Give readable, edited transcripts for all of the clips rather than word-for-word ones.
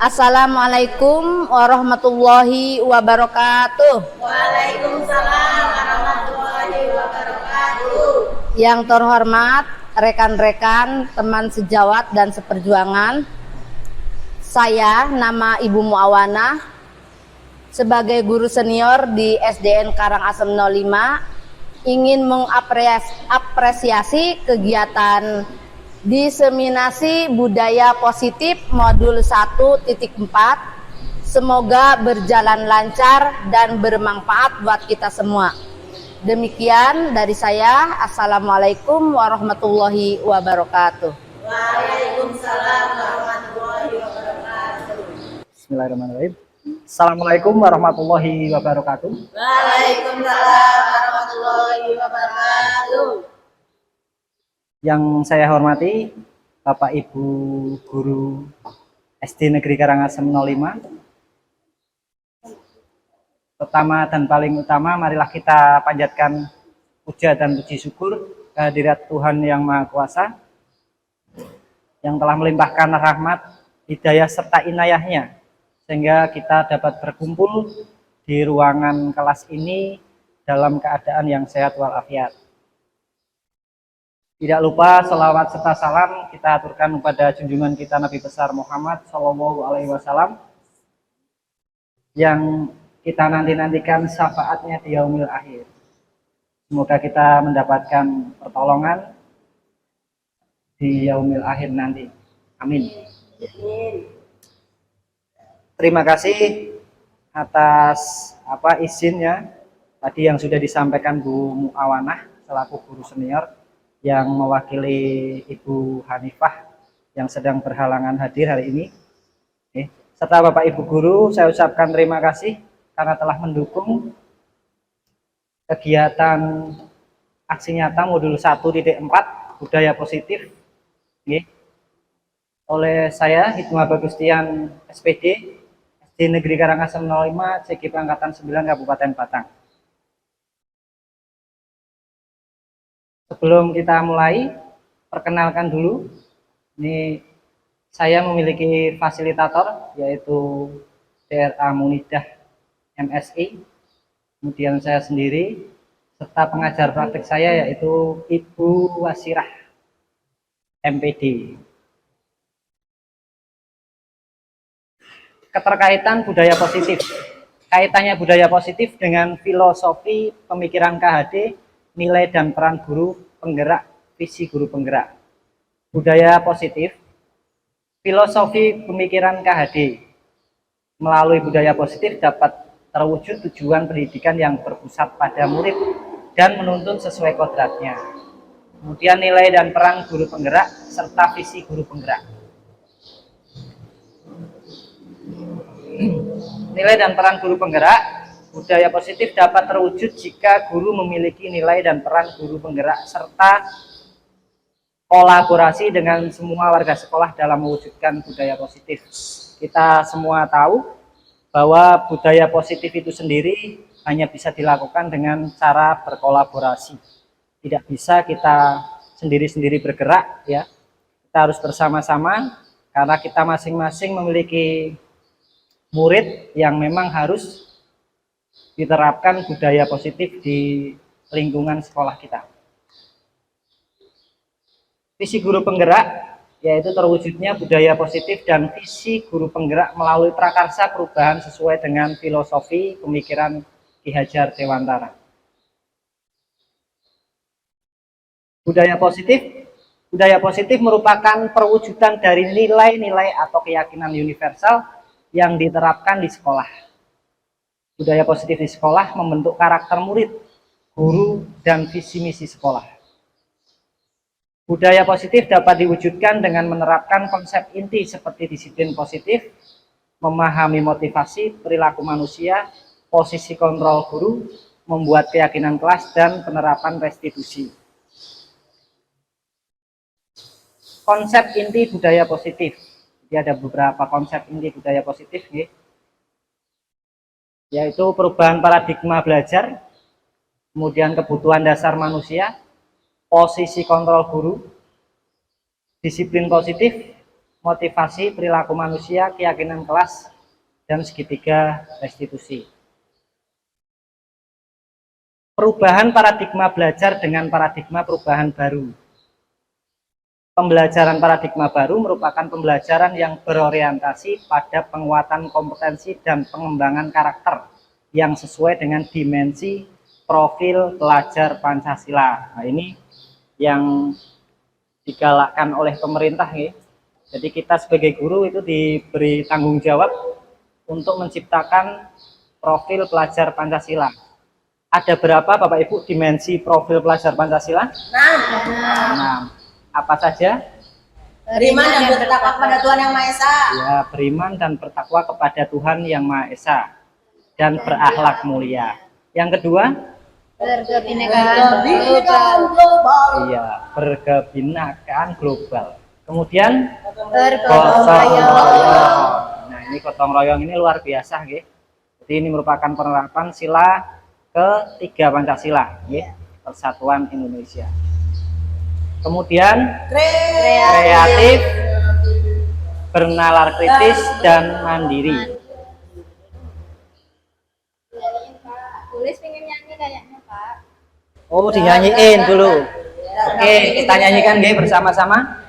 Assalamualaikum warahmatullahi wabarakatuh. Waalaikumsalam warahmatullahi wabarakatuh. Yang terhormat rekan-rekan, teman sejawat dan seperjuangan, saya nama Ibu Muawanah sebagai guru senior di SDN Karangasem 05 ingin mengapresiasi kegiatan diseminasi budaya positif modul 1.4. Semoga berjalan lancar dan bermanfaat buat kita semua. Demikian dari saya. Assalamualaikum warahmatullahi wabarakatuh. Waalaikumsalam warahmatullahi wabarakatuh. Bismillahirrahmanirrahim. Assalamualaikum warahmatullahi wabarakatuh. Waalaikumsalam warahmatullahi wabarakatuh. Yang saya hormati Bapak Ibu Guru SD Negeri Karangasem 05. Pertama dan paling utama, marilah kita panjatkan puja dan puji syukur kehadirat Tuhan Yang Maha Kuasa yang telah melimpahkan rahmat, hidayah serta inayahnya sehingga kita dapat berkumpul di ruangan kelas ini dalam keadaan yang sehat walafiat. Tidak lupa selawat serta salam kita aturkan kepada junjungan kita Nabi besar Muhammad Shallallahu Alaihi Wasallam yang kita nantikan syafaatnya di yaumil akhir. Semoga kita mendapatkan pertolongan di yaumil akhir nanti. Amin. Terima kasih atas izinnya tadi yang sudah disampaikan Bu Muawanah selaku guru senior yang mewakili Ibu Hanifah yang sedang berhalangan hadir hari ini. Serta Bapak Ibu Guru, saya ucapkan terima kasih karena telah mendukung kegiatan aksi nyata modul 1.4 budaya positif oleh saya Hikmah Bagustian SPD SD Negeri Karangasem 05 CGP Angkatan 9 Kabupaten Batang. Sebelum kita mulai, perkenalkan dulu, ini saya memiliki fasilitator yaitu DRA Munidah MSI, kemudian saya sendiri, serta pengajar praktik saya yaitu Ibu Wasirah MPD. Keterkaitan budaya positif. Kaitannya budaya positif dengan filosofi pemikiran KHD, nilai dan peran guru penggerak, visi guru penggerak. Budaya positif, filosofi pemikiran KHD. Melalui budaya positif dapat terwujud tujuan pendidikan yang berpusat pada murid dan menuntun sesuai kodratnya. Kemudian nilai dan peran guru penggerak serta visi guru penggerak. Nilai dan peran guru penggerak. Budaya positif dapat terwujud jika guru memiliki nilai dan peran guru penggerak serta kolaborasi dengan semua warga sekolah dalam mewujudkan budaya positif. Kita semua tahu bahwa budaya positif itu sendiri hanya bisa dilakukan dengan cara berkolaborasi. Tidak bisa kita sendiri-sendiri bergerak, ya. Kita harus bersama-sama karena kita masing-masing memiliki murid yang memang harus diterapkan budaya positif di lingkungan sekolah kita. Visi guru penggerak yaitu terwujudnya budaya positif dan visi guru penggerak melalui prakarsa perubahan sesuai dengan filosofi pemikiran Ki Hajar Dewantara. Budaya positif merupakan perwujudan dari nilai-nilai atau keyakinan universal yang diterapkan di sekolah. Budaya positif di sekolah membentuk karakter murid, guru, dan visi misi sekolah. Budaya positif dapat diwujudkan dengan menerapkan konsep inti seperti disiplin positif, memahami motivasi, perilaku manusia, posisi kontrol guru, membuat keyakinan kelas, dan penerapan restitusi. Konsep inti budaya positif. Jadi ada beberapa konsep inti budaya positif, yaitu perubahan paradigma belajar, kemudian kebutuhan dasar manusia, posisi kontrol guru, disiplin positif, motivasi perilaku manusia, keyakinan kelas, dan segitiga restitusi. Perubahan paradigma belajar dengan paradigma perubahan baru. Pembelajaran paradigma baru merupakan pembelajaran yang berorientasi pada penguatan kompetensi dan pengembangan karakter yang sesuai dengan dimensi profil pelajar Pancasila. Nah, ini yang digalakkan oleh pemerintah, ya. Jadi kita sebagai guru itu diberi tanggung jawab untuk menciptakan profil pelajar Pancasila. Ada berapa Bapak Ibu dimensi profil pelajar Pancasila? 6. Apa saja? Beriman dan bertakwa kepada Tuhan Yang Maha Esa. Ya, beriman dan bertakwa kepada Tuhan Yang Maha Esa dan berakhlak mulia. Yang kedua? Berkebinekaan global. Iya, berkebinekaan global. Kemudian Bergotong royong. Nah, ini gotong royong ini luar biasa, nggih. Jadi ini merupakan penerapan sila ketiga Pancasila, nggih, Persatuan Indonesia. Kemudian kreatif, bernalar kritis, dan mandiri. Tulis pengen nyanyi kayaknya, Pak. Oh, dinyanyiin dulu. Oke, kita nyanyikan nggih bersama-sama.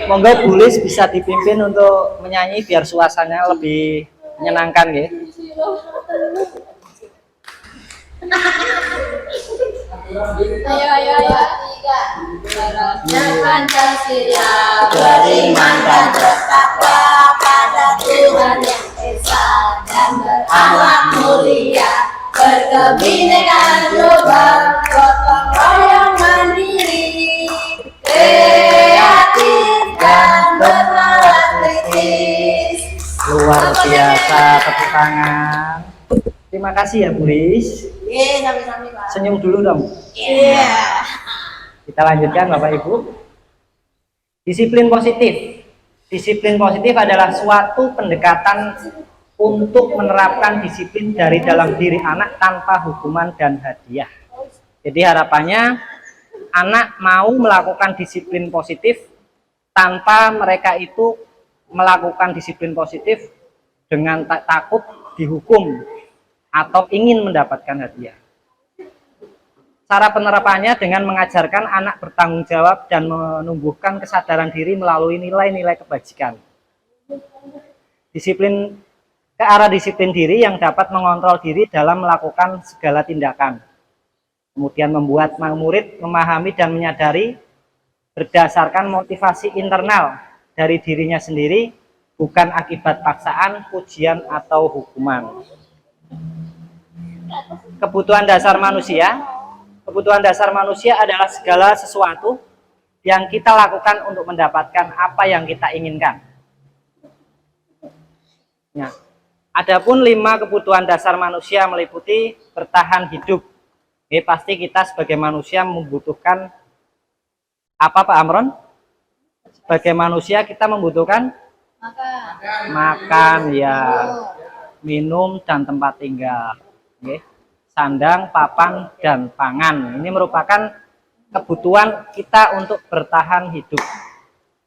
Monggo Bulis bisa dipimpin untuk menyanyi biar suasananya lebih menyenangkan, nggih. Ayo. Pancasila, Beriman dan bertakwa pada Tuhan Yang Esa dan berakhlak mulia. Berkebinekaan global, gotong royong mandiri, kreatif dan bernalar kritis. Luar biasa, tepuk tangan. Terima kasih ya, Bulis. Sami-sami Pak. Senyum dulu dong. Iya. Kita lanjutkan Bapak Ibu. Disiplin positif. Disiplin positif adalah suatu pendekatan untuk menerapkan disiplin dari dalam diri anak tanpa hukuman dan hadiah. Jadi harapannya anak mau melakukan disiplin positif tanpa mereka itu melakukan disiplin positif dengan takut dihukum atau ingin mendapatkan hadiah. Cara penerapannya dengan mengajarkan anak bertanggung jawab dan menumbuhkan kesadaran diri melalui nilai-nilai kebajikan. Disiplin ke arah disiplin diri yang dapat mengontrol diri dalam melakukan segala tindakan. Kemudian membuat murid memahami dan menyadari berdasarkan motivasi internal dari dirinya sendiri, bukan akibat paksaan, pujian, atau hukuman. Kebutuhan dasar manusia. Kebutuhan dasar manusia adalah segala sesuatu yang kita lakukan untuk mendapatkan apa yang kita inginkan. Nah, adapun 5 kebutuhan dasar manusia meliputi bertahan hidup. Pasti kita sebagai manusia membutuhkan apa, Pak Amron? Sebagai manusia kita membutuhkan makan, ya, minum, dan tempat tinggal. Sandang, papan, dan pangan. Ini merupakan kebutuhan kita untuk bertahan hidup.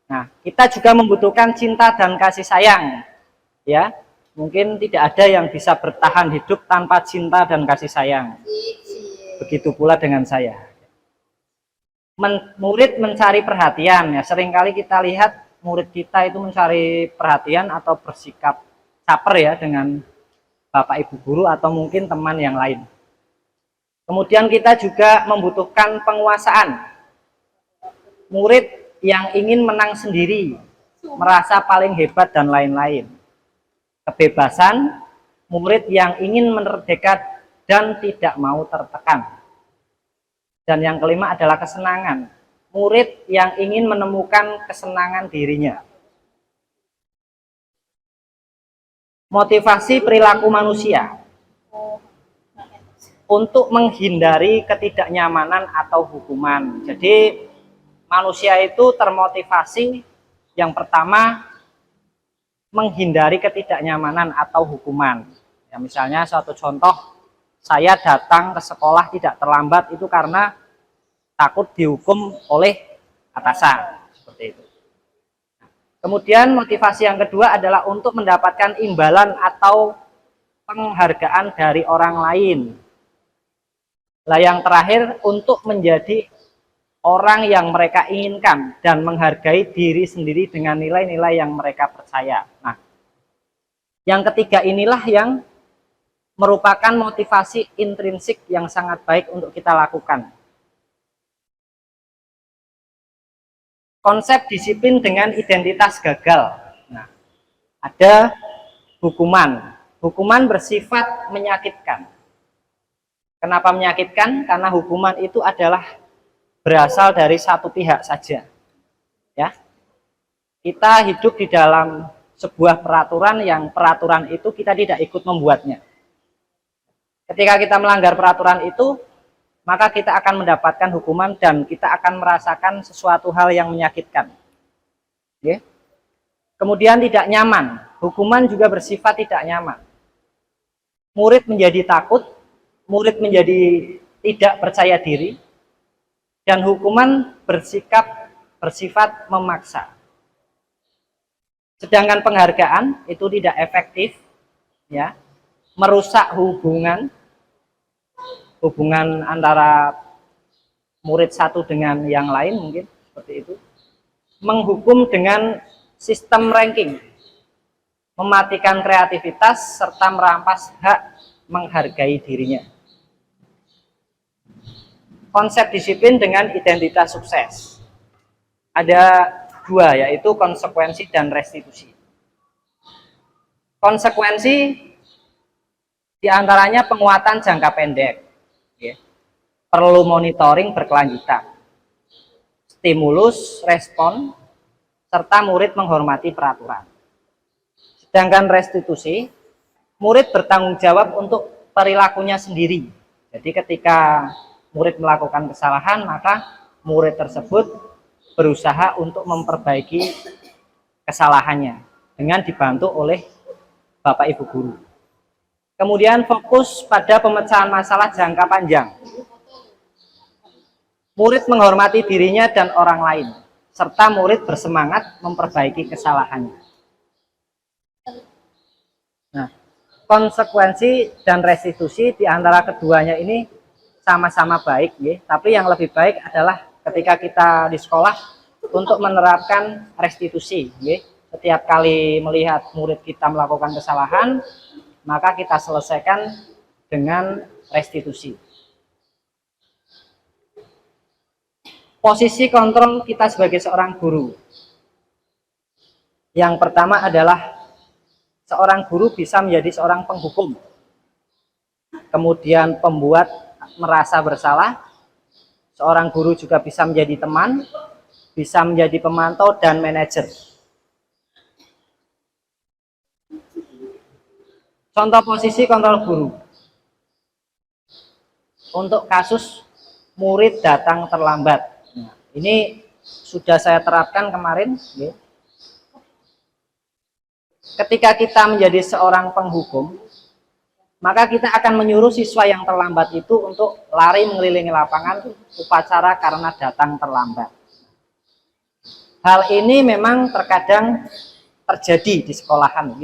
Nah, kita juga membutuhkan cinta dan kasih sayang. Ya, mungkin tidak ada yang bisa bertahan hidup tanpa cinta dan kasih sayang. Begitu pula dengan saya. Murid mencari perhatian. Ya, seringkali kita lihat murid kita itu mencari perhatian atau bersikap caper ya dengan Bapak Ibu guru atau mungkin teman yang lain. Kemudian kita juga membutuhkan penguasaan. Murid yang ingin menang sendiri, merasa paling hebat dan lain-lain. Kebebasan, murid yang ingin merdeka dan tidak mau tertekan. Dan yang kelima adalah kesenangan. Murid yang ingin menemukan kesenangan dirinya. Motivasi perilaku manusia. untuk menghindari ketidaknyamanan atau hukuman. Jadi manusia itu termotivasi yang pertama menghindari ketidaknyamanan atau hukuman. Ya, misalnya suatu contoh, saya datang ke sekolah tidak terlambat itu karena takut dihukum oleh atasan, seperti itu. Kemudian motivasi yang kedua adalah untuk mendapatkan imbalan atau penghargaan dari orang lain. Nah, yang terakhir untuk menjadi orang yang mereka inginkan dan menghargai diri sendiri dengan nilai-nilai yang mereka percaya. Nah, yang ketiga inilah yang merupakan motivasi intrinsik yang sangat baik untuk kita lakukan. Konsep disiplin dengan identitas gagal. Nah, ada hukuman. Hukuman bersifat menyakitkan. Kenapa menyakitkan? Karena hukuman itu adalah berasal dari satu pihak saja. Ya. Kita hidup di dalam sebuah peraturan yang peraturan itu kita tidak ikut membuatnya. Ketika kita melanggar peraturan itu, maka kita akan mendapatkan hukuman dan kita akan merasakan sesuatu hal yang menyakitkan. Ya. Kemudian tidak nyaman. Hukuman juga bersifat tidak nyaman. Murid menjadi takut, murid menjadi tidak percaya diri, dan hukuman bersifat memaksa. Sedangkan penghargaan itu tidak efektif, ya, merusak hubungan antara murid satu dengan yang lain, mungkin seperti itu. Menghukum dengan sistem ranking, mematikan kreativitas serta merampas hak menghargai dirinya. Konsep disiplin dengan identitas sukses. Ada dua, yaitu konsekuensi dan restitusi. Konsekuensi diantaranya penguatan jangka pendek, ya. Perlu monitoring berkelanjutan, stimulus, respon, serta murid menghormati peraturan. Sedangkan restitusi, murid bertanggung jawab untuk perilakunya sendiri. Jadi ketika murid melakukan kesalahan, maka murid tersebut berusaha untuk memperbaiki kesalahannya dengan dibantu oleh Bapak Ibu guru. Kemudian fokus pada pemecahan masalah jangka panjang. Murid menghormati dirinya dan orang lain, serta murid bersemangat memperbaiki kesalahannya. Nah, konsekuensi dan restitusi di antara keduanya ini sama-sama baik, ya. Tapi yang lebih baik adalah ketika kita di sekolah untuk menerapkan restitusi, ya. Setiap kali melihat murid kita melakukan kesalahan, maka kita selesaikan dengan restitusi. Posisi kontrol kita sebagai seorang guru. Yang pertama adalah seorang guru bisa menjadi seorang penghukum, kemudian pembuat merasa bersalah. Seorang guru juga bisa menjadi teman, bisa menjadi pemantau dan manajer. Contoh posisi kontrol guru. Untuk kasus murid datang terlambat. Nah, ini sudah saya terapkan kemarin. Ketika kita menjadi seorang penghukum, maka kita akan menyuruh siswa yang terlambat itu untuk lari mengelilingi lapangan upacara karena datang terlambat. Hal ini memang terkadang terjadi di sekolahan.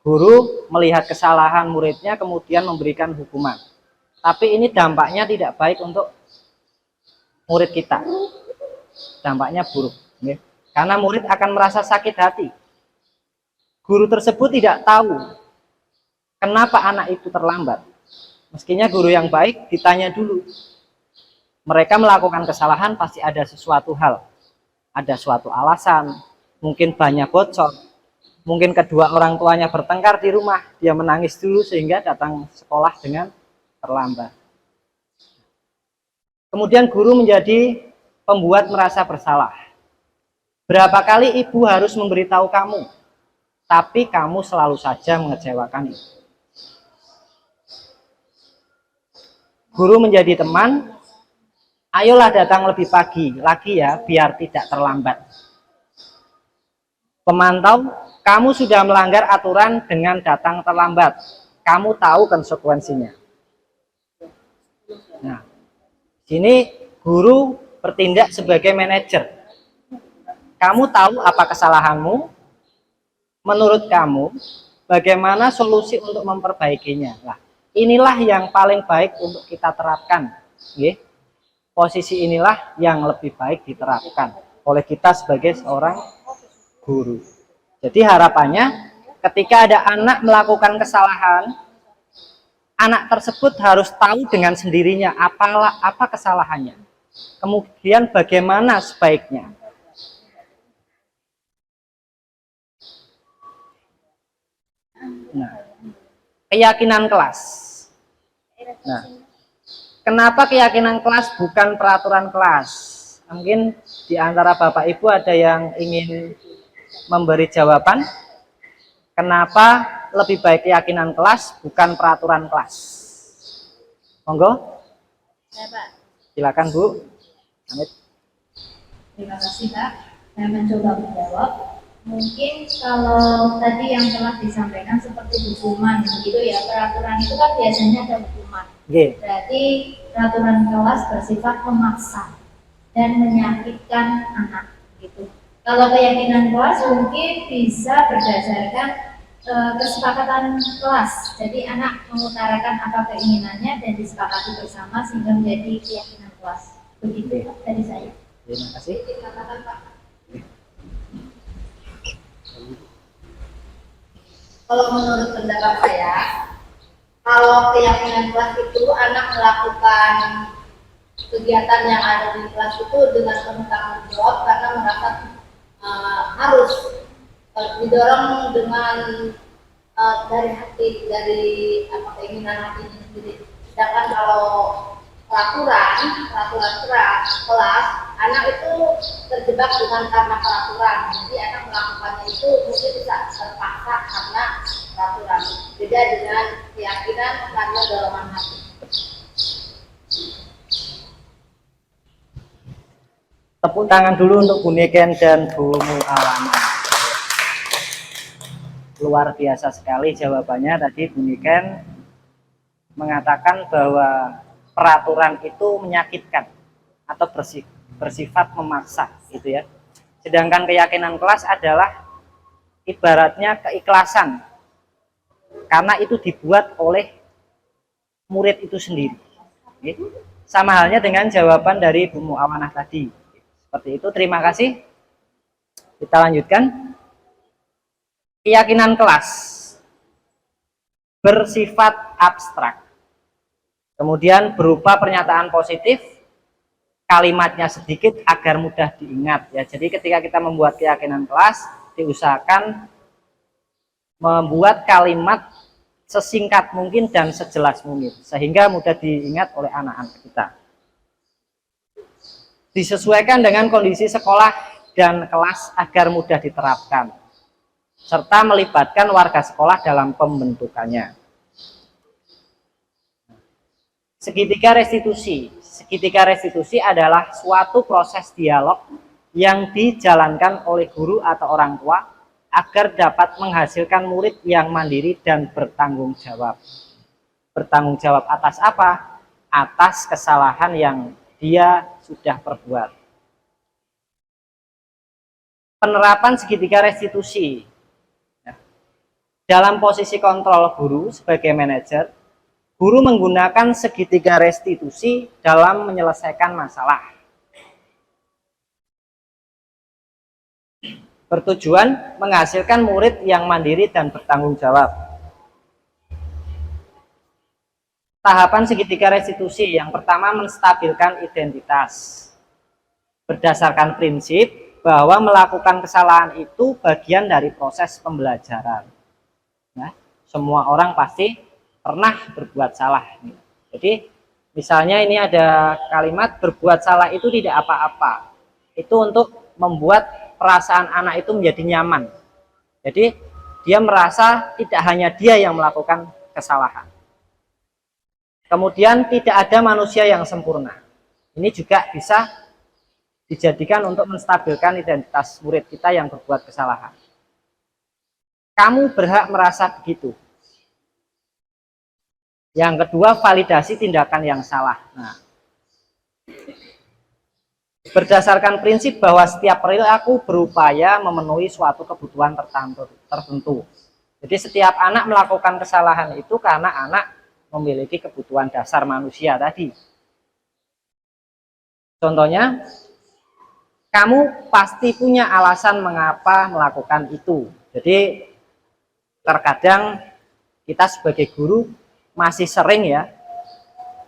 Guru melihat kesalahan muridnya kemudian memberikan hukuman. Tapi ini dampaknya tidak baik untuk murid kita. Dampaknya buruk. Karena murid akan merasa sakit hati. Guru tersebut tidak tahu kenapa anak itu terlambat. Mestinya guru yang baik ditanya dulu. Mereka melakukan kesalahan pasti ada sesuatu hal. Ada suatu alasan. Mungkin banyak bocor. Mungkin kedua orang tuanya bertengkar di rumah. Dia menangis dulu sehingga datang sekolah dengan terlambat. Kemudian guru menjadi pembuat merasa bersalah. Berapa kali ibu harus memberitahu kamu, tapi kamu selalu saja mengecewakan ibu. Guru menjadi teman, ayolah datang lebih pagi lagi ya, biar tidak terlambat. Pemantau, kamu sudah melanggar aturan dengan datang terlambat. Kamu tahu konsekuensinya. Nah, sini guru bertindak sebagai manajer. Kamu tahu apa kesalahanmu? Menurut kamu, bagaimana solusi untuk memperbaikinya? Nah, inilah yang paling baik untuk kita terapkan. Posisi inilah yang lebih baik diterapkan oleh kita sebagai seorang guru. Jadi harapannya ketika ada anak melakukan kesalahan, anak tersebut harus tahu dengan sendirinya apa kesalahannya. Kemudian bagaimana sebaiknya. Nah, keyakinan kelas. Nah, kenapa keyakinan kelas bukan peraturan kelas? Mungkin di antara Bapak Ibu ada yang ingin memberi jawaban. Kenapa lebih baik keyakinan kelas bukan peraturan kelas? Monggo. Ya, Pak. Silakan Bu. Amit. Terima kasih, Pak. Saya mencoba menjawab. Mungkin kalau tadi yang telah disampaikan seperti hukuman gitu ya, peraturan itu kan biasanya ada hukuman. Oke. Berarti peraturan kelas bersifat memaksa dan menyakitkan anak gitu. Kalau keyakinan kelas mungkin bisa berdasarkan kesepakatan kelas. Jadi anak mengutarakan apa keinginannya dan disepakati bersama sehingga menjadi keyakinan kelas. Begitu Pak, dari saya. Terima kasih. Dikatakan Pak. Kalau menurut pendapat saya, kalau keyakinan kelas itu anak melakukan kegiatan yang ada di kelas itu dengan penuh tanggung jawab karena merasa harus didorong dengan dari hati, dari keinginan hatinya sendiri. Sedangkan kalau peraturan kelas, anak itu terjebak dengan karena peraturan. Jadi anak melakukannya itu mungkin bisa terpaksa karena peraturan. Beda dengan keyakinan karena dorongan hati. Tepuk tangan dulu untuk Bu Niken dan Bu Mu'awana. Luar biasa sekali jawabannya tadi. Bu Niken mengatakan bahwa peraturan itu menyakitkan atau bersifat memaksa gitu ya. Sedangkan keyakinan kelas adalah ibaratnya keikhlasan, karena itu dibuat oleh murid itu sendiri. Sama halnya dengan jawaban dari Bu Mu'awanah tadi. Seperti itu. Terima kasih. Kita lanjutkan. Keyakinan kelas bersifat abstrak. Kemudian berupa pernyataan positif, kalimatnya sedikit agar mudah diingat ya. Jadi ketika kita membuat keyakinan kelas, diusahakan membuat kalimat sesingkat mungkin dan sejelas mungkin sehingga mudah diingat oleh anak-anak kita. Disesuaikan dengan kondisi sekolah dan kelas agar mudah diterapkan, serta melibatkan warga sekolah dalam pembentukannya. Segitiga restitusi. Segitiga restitusi adalah suatu proses dialog yang dijalankan oleh guru atau orang tua agar dapat menghasilkan murid yang mandiri dan bertanggung jawab. Bertanggung jawab atas apa? Atas kesalahan yang dia sudah perbuat. Penerapan segitiga restitusi. Dalam posisi kontrol guru sebagai manajer, guru menggunakan segitiga restitusi dalam menyelesaikan masalah. Bertujuan menghasilkan murid yang mandiri dan bertanggung jawab. Tahapan segitiga restitusi yang pertama menstabilkan identitas. Berdasarkan prinsip bahwa melakukan kesalahan itu bagian dari proses pembelajaran. Nah, semua orang pasti pernah berbuat salah. Jadi misalnya ini ada kalimat berbuat salah itu tidak apa-apa. Itu untuk membuat perasaan anak itu menjadi nyaman. Jadi dia merasa tidak hanya dia yang melakukan kesalahan. Kemudian tidak ada manusia yang sempurna. Ini juga bisa dijadikan untuk menstabilkan identitas murid kita yang berbuat kesalahan. Kamu berhak merasa begitu. Yang kedua, validasi tindakan yang salah. Nah, berdasarkan prinsip bahwa setiap perilaku berupaya memenuhi suatu kebutuhan tertentu. Jadi setiap anak melakukan kesalahan itu karena anak memiliki kebutuhan dasar manusia tadi. Contohnya, kamu pasti punya alasan mengapa melakukan itu. Jadi terkadang kita sebagai guru masih sering ya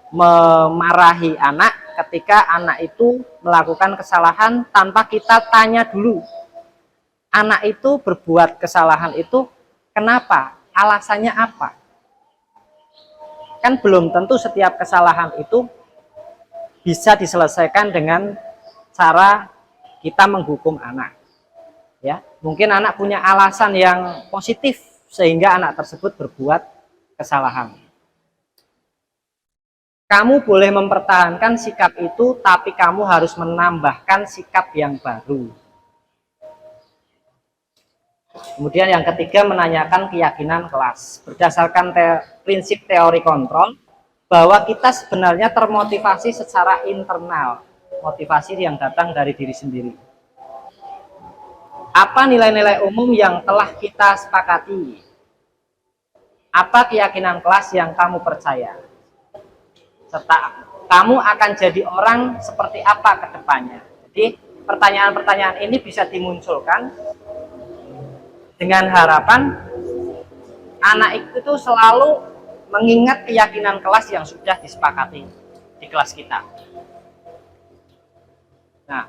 memarahi anak ketika anak itu melakukan kesalahan tanpa kita tanya dulu. Anak itu berbuat kesalahan itu kenapa? Alasannya apa? Kan belum tentu setiap kesalahan itu bisa diselesaikan dengan cara kita menghukum anak. Ya, mungkin anak punya alasan yang positif sehingga anak tersebut berbuat kesalahan. Kamu boleh mempertahankan sikap itu, tapi kamu harus menambahkan sikap yang baru. Kemudian yang ketiga, menanyakan keyakinan kelas. Berdasarkan prinsip teori kontrol, bahwa kita sebenarnya termotivasi secara internal. Motivasi yang datang dari diri sendiri. Apa nilai-nilai umum yang telah kita sepakati? Apa keyakinan kelas yang kamu percaya? Serta kamu akan jadi orang seperti apa ke depannya. Jadi pertanyaan-pertanyaan ini bisa dimunculkan dengan harapan anak itu selalu mengingat keyakinan kelas yang sudah disepakati di kelas kita. Nah,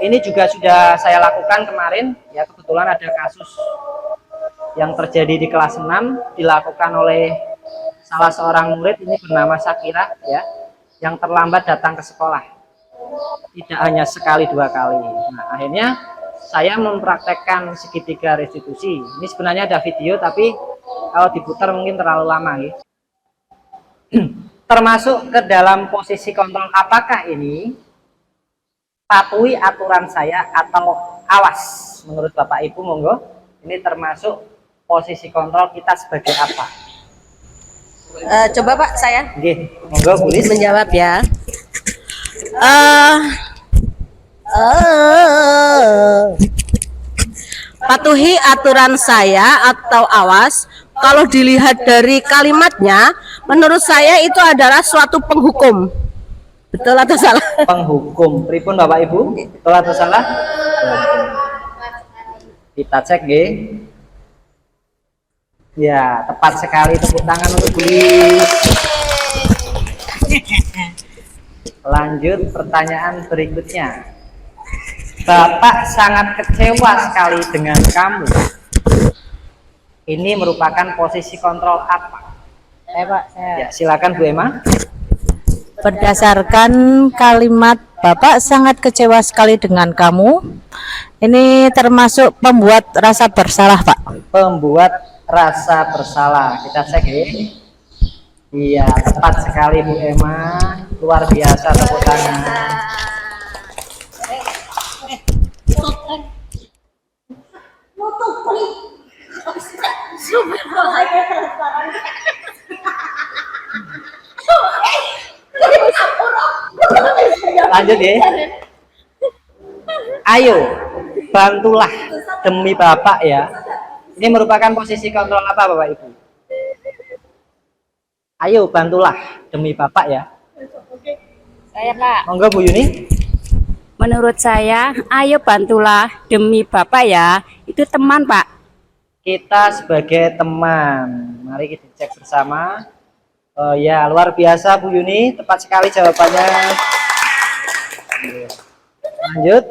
ini juga sudah saya lakukan kemarin, ya kebetulan ada kasus yang terjadi di kelas 6 dilakukan oleh salah seorang murid, ini bernama Sakira ya, yang terlambat datang ke sekolah. Tidak hanya sekali dua kali. Nah, akhirnya saya mempraktekkan segitiga restitusi. Ini sebenarnya ada video tapi kalau diputar mungkin terlalu lama ya. Termasuk ke dalam posisi kontrol, apakah ini patuhi aturan saya atau awas? Menurut Bapak Ibu monggo, ini termasuk posisi kontrol kita sebagai apa? Coba Pak, saya Oke, monggo tulis. menjawab ya. Patuhi aturan saya atau awas, kalau dilihat dari kalimatnya, menurut saya itu adalah suatu penghukum. Betul atau salah? Penghukum. Pripun Bapak Ibu? Betul atau salah? Kita cek nggih. Ya, tepat sekali, tepuk tangan untuk Gulis. Lanjut pertanyaan berikutnya. Bapak sangat kecewa sekali dengan kamu. Ini merupakan posisi kontrol apa? Pak, Ya, silakan Bu Emma. Berdasarkan kalimat Bapak sangat kecewa sekali dengan kamu, ini termasuk pembuat rasa bersalah, Pak. Pembuat rasa bersalah. Kita cek ya. Iya, tepat sekali Bu Emma. Luar biasa, tepuk tangan. Lanjut ya. Ayo, bantulah demi Bapak ya. Ini merupakan posisi kontrol apa Bapak Ibu? Ayo, bantulah demi Bapak ya. Saya Pak, Monggo Bu Yuni. menurut saya ayo bantulah demi Bapak ya. Itu teman Pak. Kita sebagai teman, mari kita cek bersama. Ya, luar biasa Bu Yuni, tepat sekali jawabannya. Lanjut.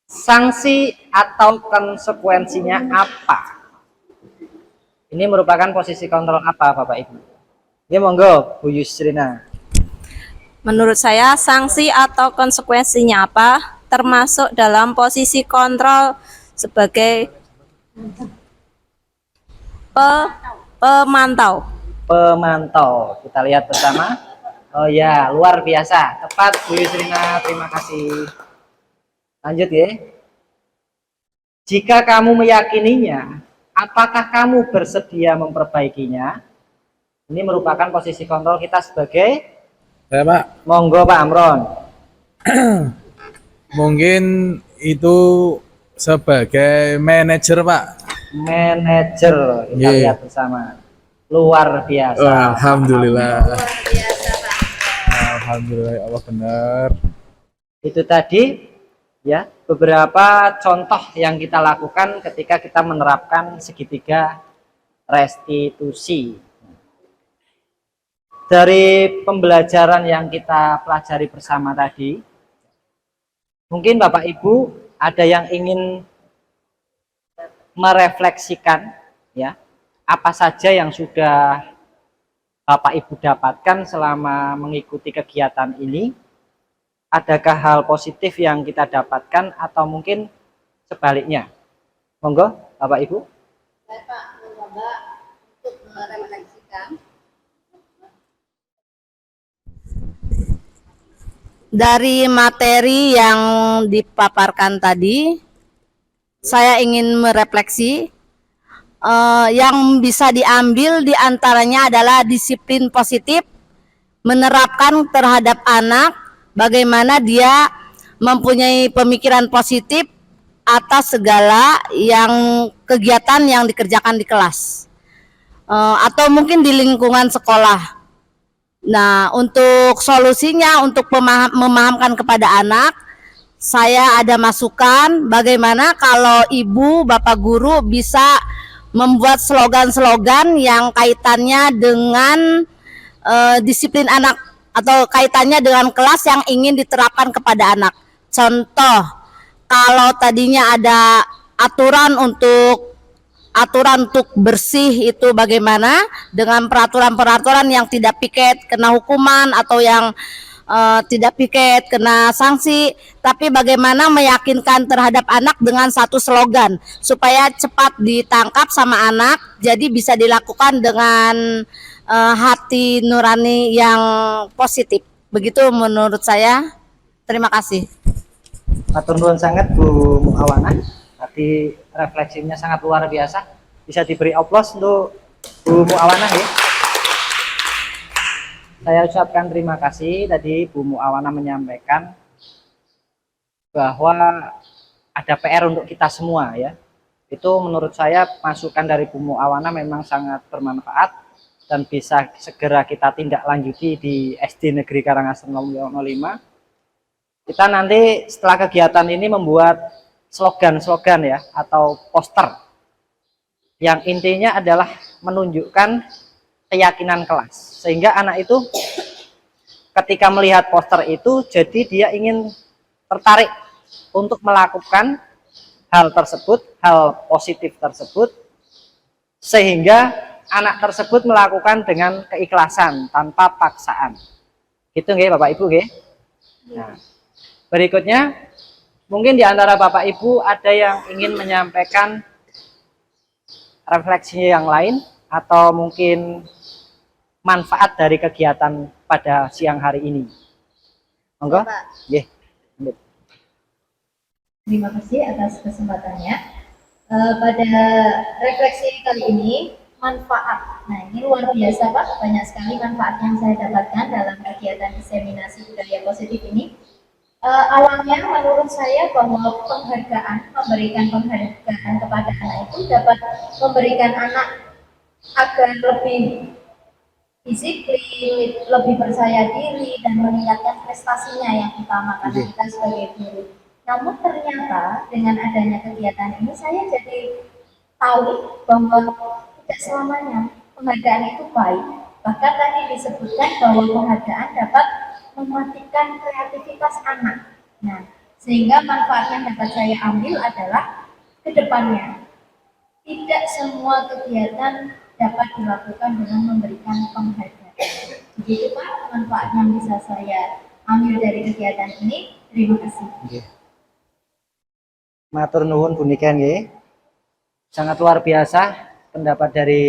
Sanksi atau konsekuensinya apa? Ini merupakan posisi kontrol apa Bapak Ibu? Ini monggo Bu Yusrina. Menurut saya sanksi atau konsekuensinya apa? Termasuk dalam posisi kontrol sebagai Pemantau. Pemantau. Kita lihat bersama. Oh ya, luar biasa. Tepat Bu Yusrina, terima kasih. Lanjut ya. Jika kamu meyakininya, apakah kamu bersedia memperbaikinya? Ini merupakan posisi kontrol kita sebagai Ya Pak, monggo Pak Amron. mungkin itu sebagai manajer Pak. Manajer, kita Iya. lihat bersama. Luar biasa. Alhamdulillah. Luar biasa, Pak. Alhamdulillah ya Allah benar. Itu tadi ya beberapa contoh yang kita lakukan ketika kita menerapkan segitiga restitusi. Dari pembelajaran yang kita pelajari bersama tadi, mungkin Bapak Ibu ada yang ingin merefleksikan ya apa saja yang sudah Bapak Ibu dapatkan selama mengikuti kegiatan ini. Adakah hal positif yang kita dapatkan atau mungkin sebaliknya? Monggo Bapak Ibu. Saya Pak mencoba untuk merefleksikan. Dari materi yang dipaparkan tadi, saya ingin merefleksi yang bisa diambil diantaranya adalah disiplin positif, menerapkan terhadap anak, bagaimana dia mempunyai pemikiran positif atas segala yang kegiatan yang dikerjakan di kelas atau mungkin di lingkungan sekolah. Nah, untuk solusinya untuk memahamkan kepada anak, saya ada masukan bagaimana kalau ibu, bapak guru bisa membuat slogan-slogan yang kaitannya dengan disiplin anak atau kaitannya dengan kelas yang ingin diterapkan kepada anak. Contoh, kalau tadinya ada aturan untuk bersih itu bagaimana dengan peraturan-peraturan yang tidak piket kena hukuman atau yang tidak piket kena sanksi, tapi bagaimana meyakinkan terhadap anak dengan satu slogan supaya cepat ditangkap sama anak, jadi bisa dilakukan dengan hati nurani yang positif. Begitu menurut saya. Terima kasih. Matur nuwun sangat Bu Muawana. Tadi refleksinya sangat luar biasa. Bisa diberi aplaus untuk Bu Muawana ya. Saya ucapkan terima kasih. Tadi Bu Muawana menyampaikan bahwa ada PR untuk kita semua ya. Itu menurut saya masukan dari Bu Muawana memang sangat bermanfaat dan bisa segera kita tindak lanjuti di SD Negeri Karangasem 05. Kita nanti setelah kegiatan ini membuat slogan-slogan ya atau poster yang intinya adalah menunjukkan keyakinan kelas, sehingga anak itu ketika melihat poster itu jadi dia ingin tertarik untuk melakukan hal tersebut, hal positif tersebut, sehingga anak tersebut melakukan dengan keikhlasan tanpa paksaan. Gitu nggih Bapak Ibu nggih? Nah, berikutnya mungkin di antara Bapak Ibu ada yang ingin menyampaikan refleksi yang lain atau mungkin manfaat dari kegiatan pada siang hari ini. Monggo. Nggih. Terima kasih atas kesempatannya. Pada refleksi kali ini, manfaat. Nah, ini luar biasa Pak, banyak sekali manfaat yang saya dapatkan dalam kegiatan diseminasi budaya positif ini. Awalnya menurut saya bahwa memberikan penghargaan kepada anak itu dapat memberikan anak agar lebih disiplin, lebih percaya diri, dan meningkatkan prestasinya yang utama karena kita sebagai guru. Namun ternyata dengan adanya kegiatan ini saya jadi tahu bahwa tidak selamanya penghargaan itu baik. Bahkan tadi disebutkan bahwa penghargaan dapat mematikan kreativitas anak. Nah, sehingga manfaat yang dapat saya ambil adalah ke depannya. Tidak semua kegiatan dapat dilakukan dengan memberikan penghargaan. Begitu Pak, manfaat yang bisa saya ambil dari kegiatan ini. Terima kasih. Matur nuwun punika nggih. Sangat luar biasa pendapat dari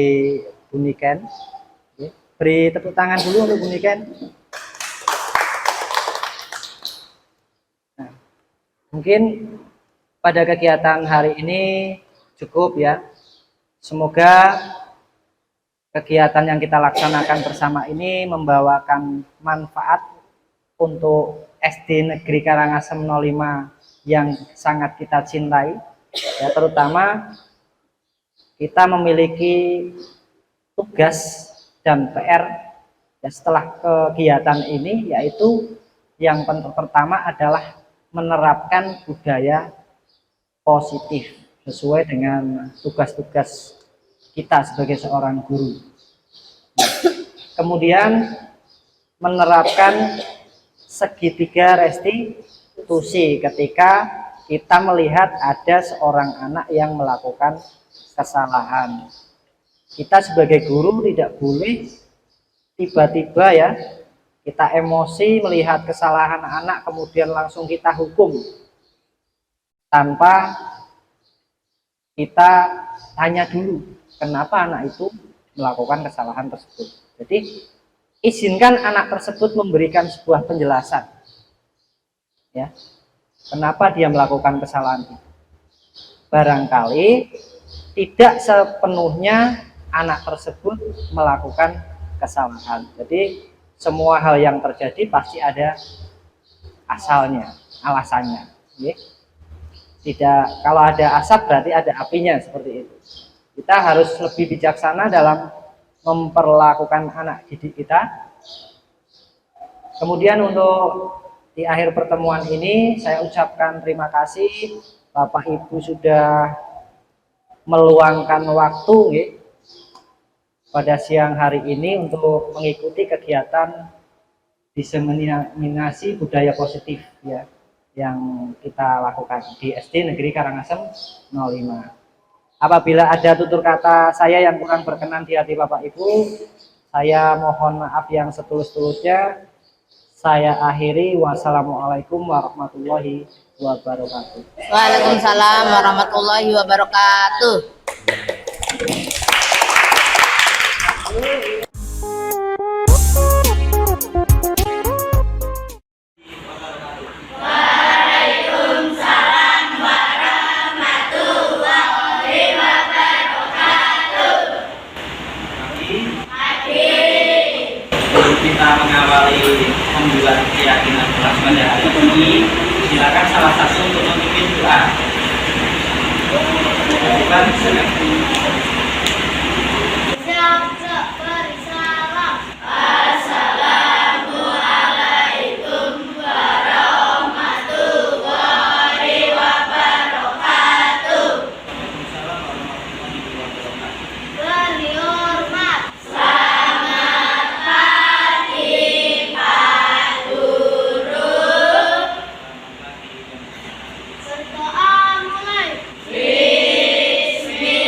Bu Niken. Beri tepuk tangan dulu untuk Bu Niken. Nah, mungkin pada kegiatan hari ini cukup ya. Semoga kegiatan yang kita laksanakan bersama ini membawakan manfaat untuk SD Negeri Karangasem 05 yang sangat kita cintai. Ya, terutama kita memiliki tugas dan PR ya, setelah kegiatan ini, yaitu yang pertama adalah menerapkan budaya positif sesuai dengan tugas-tugas kita sebagai seorang guru. Kemudian menerapkan segitiga restitusi ketika kita melihat ada seorang anak yang melakukan kesalahan. Kita sebagai guru tidak boleh tiba-tiba ya kita emosi melihat kesalahan anak kemudian langsung kita hukum tanpa kita tanya dulu kenapa anak itu melakukan kesalahan tersebut. Jadi izinkan anak tersebut memberikan sebuah penjelasan ya kenapa dia melakukan kesalahan itu. Barangkali tidak sepenuhnya anak tersebut melakukan kesalahan. Jadi semua hal yang terjadi pasti ada asalnya, alasannya. Tidak, kalau ada asap berarti ada apinya, seperti itu. Kita harus lebih bijaksana dalam memperlakukan anak didik kita. Kemudian untuk di akhir pertemuan ini saya ucapkan terima kasih Bapak Ibu sudah meluangkan waktu pada siang hari ini untuk mengikuti kegiatan diseminasi budaya positif ya yang kita lakukan di SD Negeri Karangasem 05. Apabila ada tutur kata saya yang kurang berkenan di hati Bapak Ibu, saya mohon maaf yang setulus-tulusnya. Saya akhiri, wassalamualaikum warahmatullahi wabarakatuh. Waalaikumsalam warahmatullahi wabarakatuh. Kita mengawali membuat keyakinan kelas pada hari ini, silakan salah satu untuk memimpin doa. Berdoa mulai. Bismillah.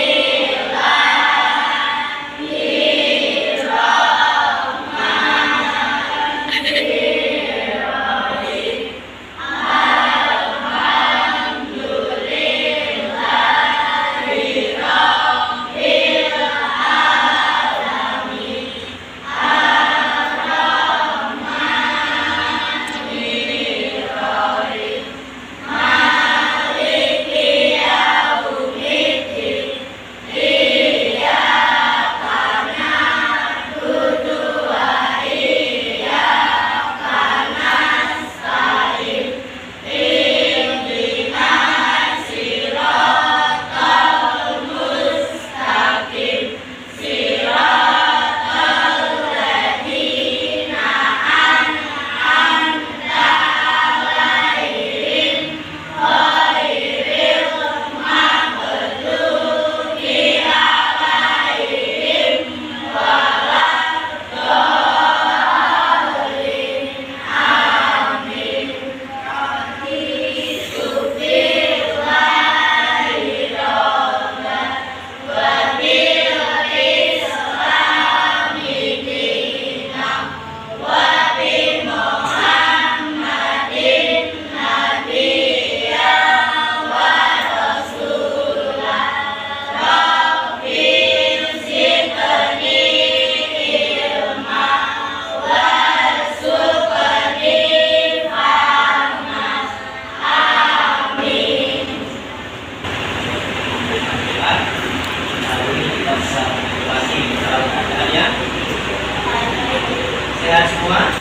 semua?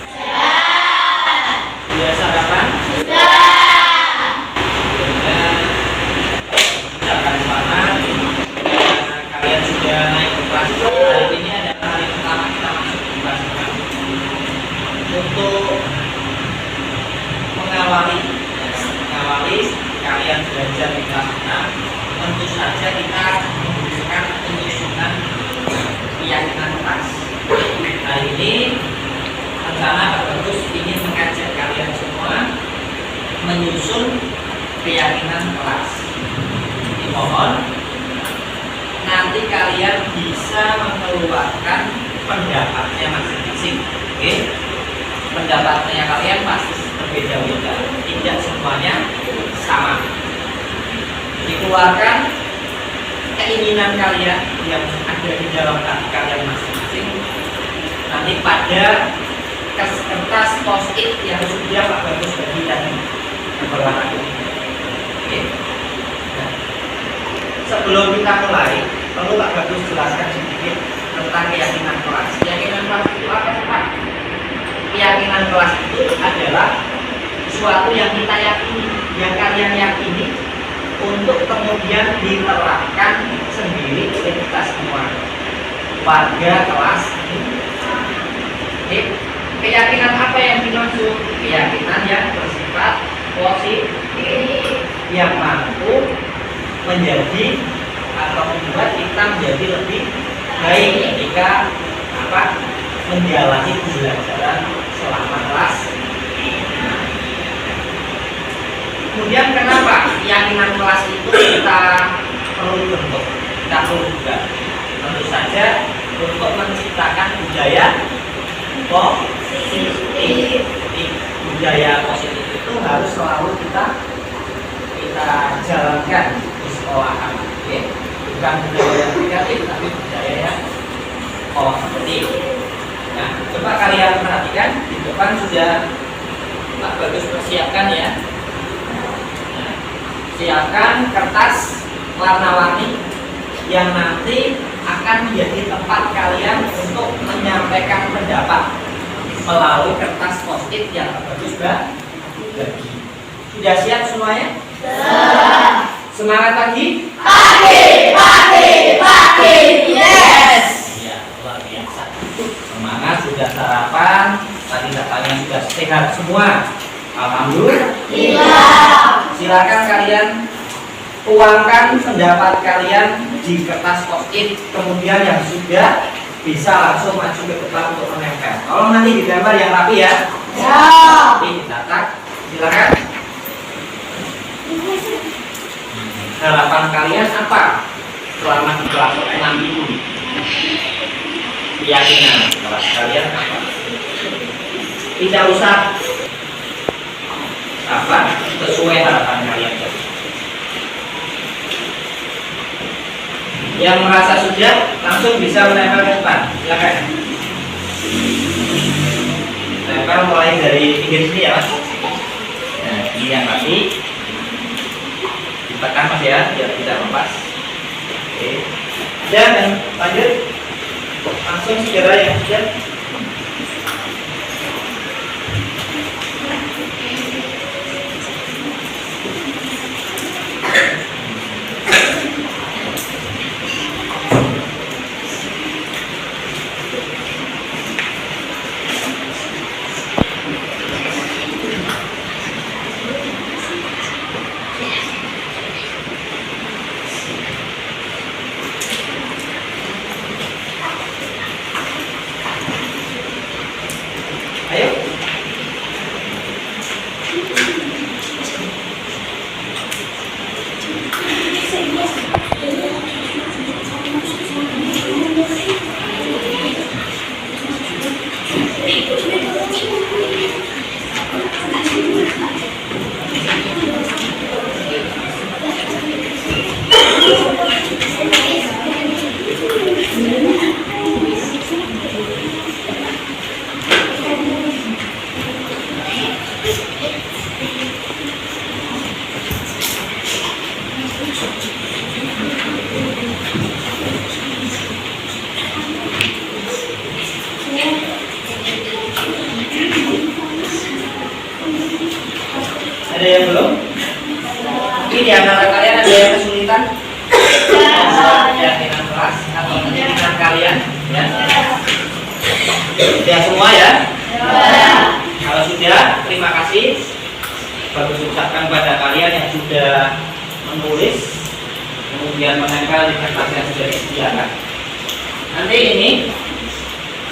Sudah sarapan? Ucapkan selamat karena kalian sudah naik ke kelas. Hari ini adalah hari pertama kita masuk ke kelas 6. Untuk mengawali kalian belajar di kelas 6, tentu saja kita membutuhkan penyusunan keyakinan kelas. Hari ini rencana Pak Bagus ingin mengajak kalian semua menyusun keyakinan kelas. Dimohon nanti kalian bisa mengeluarkan pendapatnya masing-masing. Oke? Pendapatnya kalian pasti berbeda-beda, tidak semuanya sama. Dikeluarkan keinginan kalian yang ada di dalam hati kalian masing-masing. Nanti pada kertas post-it yang sudah Pak Bagus bagi tadi berwarna kuning. Oke. Nah, sebelum kita mulai, perlu Pak Bagus jelaskan sedikit tentang keyakinan kelas. Keyakinan kelas itu apa sih Pak? Keyakinan kelas itu adalah sesuatu yang kita yakini, yang kalian yakini, untuk kemudian diterapkan sendiri oleh kita semua warga kelas ini. Oke. Keyakinan apa yang dimaksud? Keyakinan yang bersifat positif, yang mampu menjadi atau membuat kita menjadi lebih baik ketika menjalani pembelajaran selama kelas. Kemudian kenapa keyakinan kelas itu kita perlu bentuk, kita perlu juga? Tentu saja untuk menciptakan budaya positif. Budaya positif itu harus selalu kita jalankan di sekolahan. Oke? Bukan budaya yang negatif, tapi budaya yang positif. Nah, coba kalian perhatikan di depan sudah Pak Bagus persiapkan ya. Nah, siapkan kertas warna-warni yang nanti akan menjadi tempat kalian untuk menyampaikan pendapat melalui kertas post-it yang Pak Bagus bagi. Sudah siap semuanya? Semangat pagi? Pagi! Yes! Ya, luar biasa. Semangat, sudah sarapan, tadi datanya sudah sehat semua. Alhamdulillah. Silakan kalian tuangkan pendapat kalian di kertas post-it, kemudian yang sudah bisa langsung maju ke depan untuk menempel. Tolong nanti digambar yang rapi ya. Ya. Oke, dicatat. Silakan. Harapan kalian apa selama di kelas 6 ini? Keyakinan kelas kalian apa? Tidak usah sesuai harapan kalian. Yang merasa sudah langsung bisa menempel ke depan. Silakan. Tempel mulai dari pinggir sini ya Mas. Nah, ini yang rapi. Ditekan Mas ya, biar tidak lepas. Oke. Dan lanjut. Langsung segera yang sudah. Ayo. Sudah semua ya? Kalau sudah, terima kasih. Bagus ucapkan pada kalian yang sudah menulis, kemudian menempel di kertas yang sudah disediakan. Nanti ini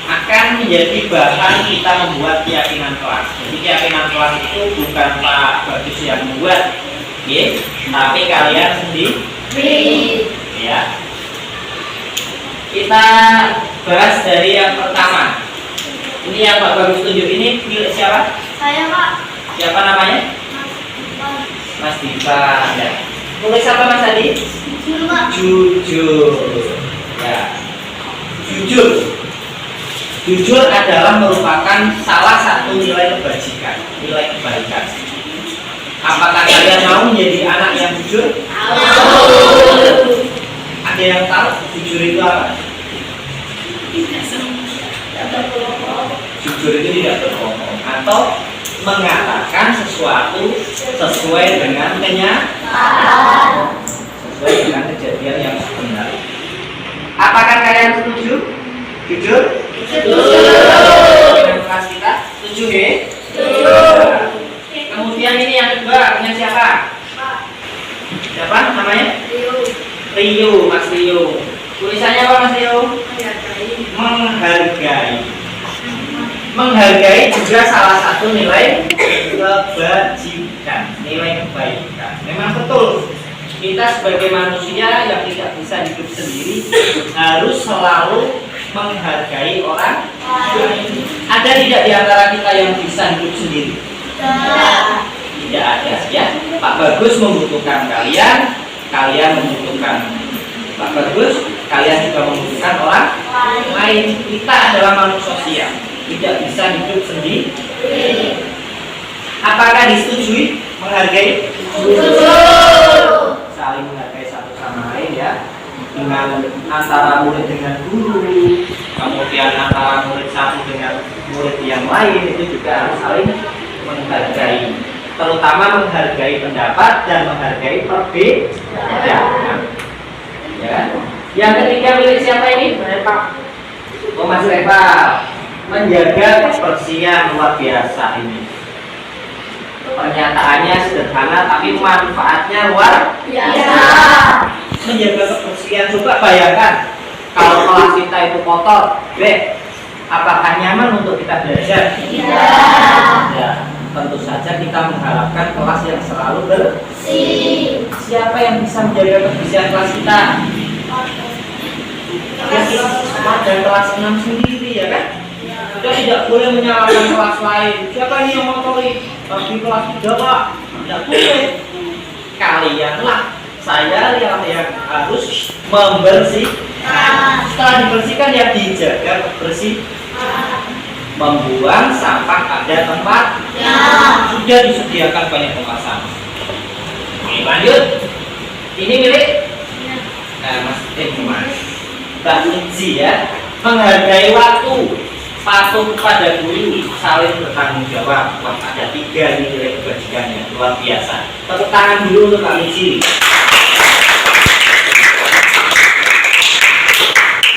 akan menjadi bahan kita membuat keyakinan kelas. Jadi keyakinan kelas itu bukan Pak Bagus yang membuat, ya, tapi kalian sendiri. Ya. Kita bahas dari yang pertama. Ini yang Pak Bagus tunjuk ini milik siapa? Saya Pak. Siapa namanya? Mas Dipa. Ya. Tulis apa Mas Adi? Jujur Pak. Jujur. Ya. Jujur. Jujur adalah merupakan salah satu nilai kebajikan, nilai kebaikan. Apakah kalian mau menjadi anak yang jujur? Ada yang tahu jujur itu apa? Jujur itu tidak berbohong atau mengatakan sesuatu sesuai dengan kenyataan, sesuai dengan kejadian yang benar. Apakah kalian setuju? Jujur? Dengan kelas kita? Setuju ya? Kemudian ini yang kedua, punya siapa? Siapa namanya? Rio, Mas Rio. Tulisannya apa Mas Rio? Menghargai. Menghargai juga salah satu nilai kebajikan, nilai kebaikan. Memang betul, kita sebagai manusia yang tidak bisa hidup sendiri harus selalu menghargai orang lain. Ada tidak di antara kita yang bisa hidup sendiri? Tidak ada ya. Pak Bagus membutuhkan kalian, kalian membutuhkan Pak Bagus, kalian juga membutuhkan orang lain. Kita adalah makhluk sosial, tidak bisa hidup sendiri. Apakah disetujui menghargai? Saling menghargai satu sama lain ya. Dengan antara murid dengan guru, kemudian antara murid satu dengan murid yang lain, itu juga harus saling menghargai. Terutama menghargai pendapat dan menghargai perbedaan. Ya. Yang ketiga milik siapa ini? Oh Mas Reva, menjaga kebersihan luar biasa ini. Pernyataannya sederhana tapi manfaatnya luar biasa. Menjaga kebersihan, coba bayangkan kalau kelas kita itu kotor, apakah nyaman untuk kita belajar? Ya, tentu saja kita mengharapkan kelas yang selalu bersih. Siapa yang bisa menjaga kebersihan kelas kita? Ya, ada kelas 6 sendiri ya kan? Kita tidak boleh menyalahkan kelas lain. Siapa ini yang motori? Di kelas 3 Pak, tidak boleh. Kalianlah, saya yang harus membersihkan. Setelah dibersihkan ya dijaga kebersihan. Membuang sampah pada tempatnya. Sudah disediakan banyak tempat sampah. Oke, lanjut. Ini milik Mas Mbak Uji ya. Menghargai waktu, patuh kepada guru, saling bertanggung jawab. Wah, ada 3 nilai kebajikannya, luar biasa. Tepuk tangan dulu untuk Mbak Uji.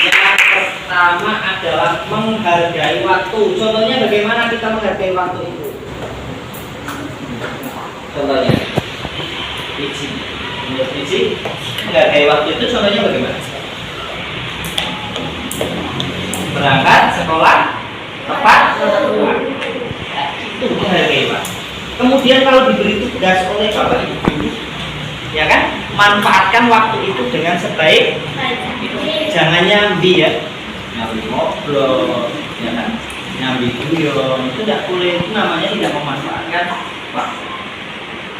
Yang pertama adalah menghargai waktu. Contohnya bagaimana kita menghargai waktu itu? Contohnya, Uji, menghargai waktu itu contohnya bagaimana? Berangkat sekolah tepat waktu. Itu menghargai waktu. Kemudian kalau diberi tugas oleh Bapak Ibu, ya kan, manfaatkan waktu itu dengan sebaik. Jangan nyambi ya, nyambi ngobrol, ya kan, nyambi guyon, itu tidak boleh. Itu namanya tidak memanfaatkan waktu.